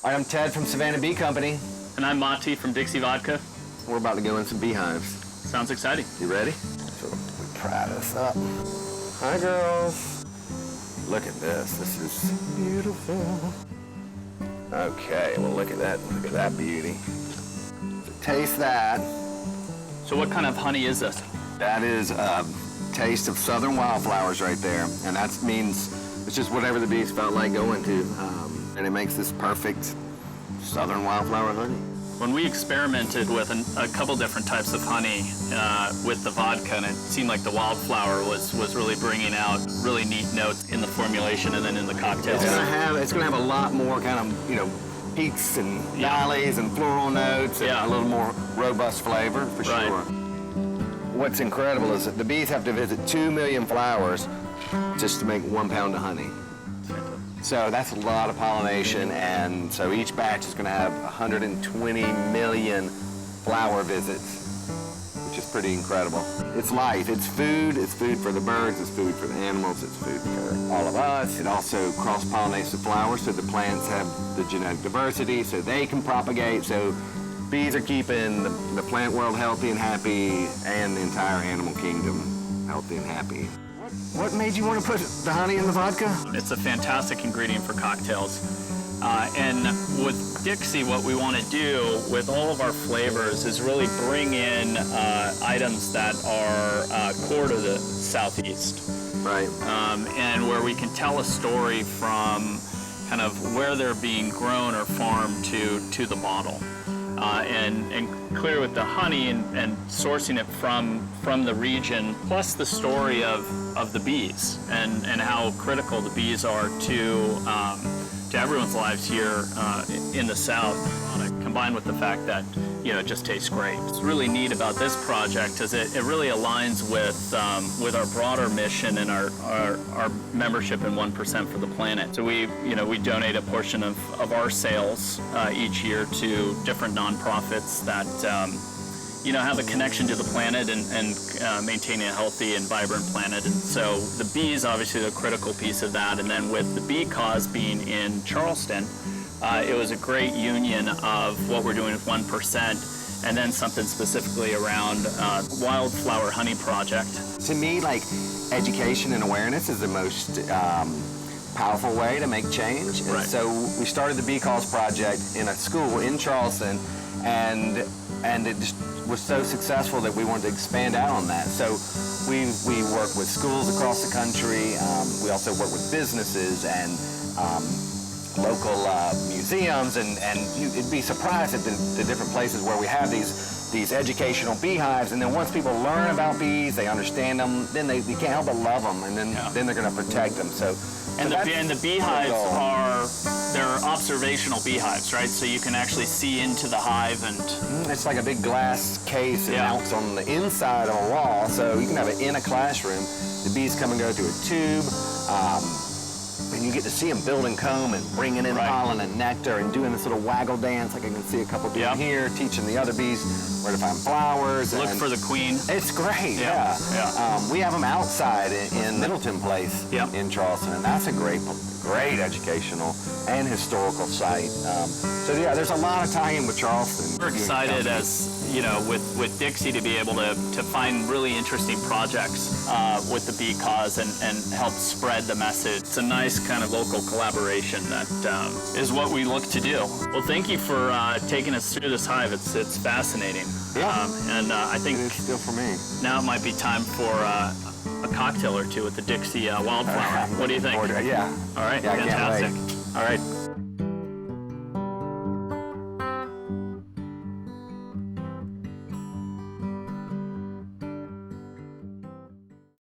All right, I'm Ted from Savannah Bee Company. And I'm Matti from Dixie Vodka. We're about to go in some beehives. Sounds exciting. You ready? So we pry this up. Hi, girls. Look at this. This is beautiful. Okay, well, look at that. Look at that beauty. So taste that. So what kind of honey is this? That is a taste of southern wildflowers right there. And that means it's just whatever the bees felt like going to. And it makes this perfect southern wildflower honey. When we experimented with a couple different types of honey with the vodka, and it seemed like the wildflower was really bringing out really neat notes in the formulation and then in the cocktails. It's gonna have a lot more kind of, you know, peaks and valleys and floral notes and a little more robust flavor for sure. What's incredible is that the bees have to visit 2 million flowers just to make 1 pound of honey. So that's a lot of pollination, and so each batch is going to have 120 million flower visits, which is pretty incredible. It's life, it's food for the birds, it's food for the animals, it's food for all of us. It also cross-pollinates the flowers so the plants have the genetic diversity so they can propagate. So bees are keeping the plant world healthy and happy, and the entire animal kingdom healthy and happy. What made you want to put the honey in the vodka? It's a fantastic ingredient for cocktails. And with Dixie, what we want to do with all of our flavors is really bring in items that are core to the Southeast. Right. And where we can tell a story from kind of where they're being grown or farmed to the bottle. And clear with the honey and sourcing it from the region, plus the story of the bees and how critical the bees are to everyone's lives here in the South, combined with the fact that, you know, it just tastes great. What's really neat about this project is it really aligns with our broader mission and our membership in 1% for the Planet. So we donate a portion of our sales each year to different nonprofits that have a connection to the planet and maintaining a healthy and vibrant planet. And so the bees, obviously, the critical piece of that. And then with the Bee Cause being in Charleston, it was a great union of what we're doing with 1%, and then something specifically around Wildflower Honey Project. To me, like, education and awareness is the most powerful way to make change. And so we started the Bee Cause Project in a school in Charleston, and it just was so successful that we wanted to expand out on that. So we work with schools across the country. We also work with businesses and local museums, and you'd be surprised at the different places where we have these educational beehives. And then once people learn about bees, they understand them, then they can't help but love them, and then they're going to protect them. And the beehives they're observational beehives, right? So you can actually see into the hive, and it's like a big glass case that mounts on the inside of a wall, so you can have it in a classroom. The bees come and go through a tube, and you get to see them building comb and bringing in pollen and nectar and doing this little waggle dance, like I can see a couple doing here, teaching the other bees where to find flowers. Look for the queen. It's great, we have them outside in Middleton Place in Charleston, and that's a great educational and historical site. There's a lot of tie-in with Charleston. We're excited, as you know, with Dixie, to be able to find really interesting projects with the Bee Cause and help spread the message. It's a nice kind of local collaboration that is what we look to do. Well, thank you for taking us through this hive. It's fascinating. And I think it is still for me. Now it might be time for a cocktail or two with the Dixie Wildflower. What do you think? Yeah. All right, fantastic. All right.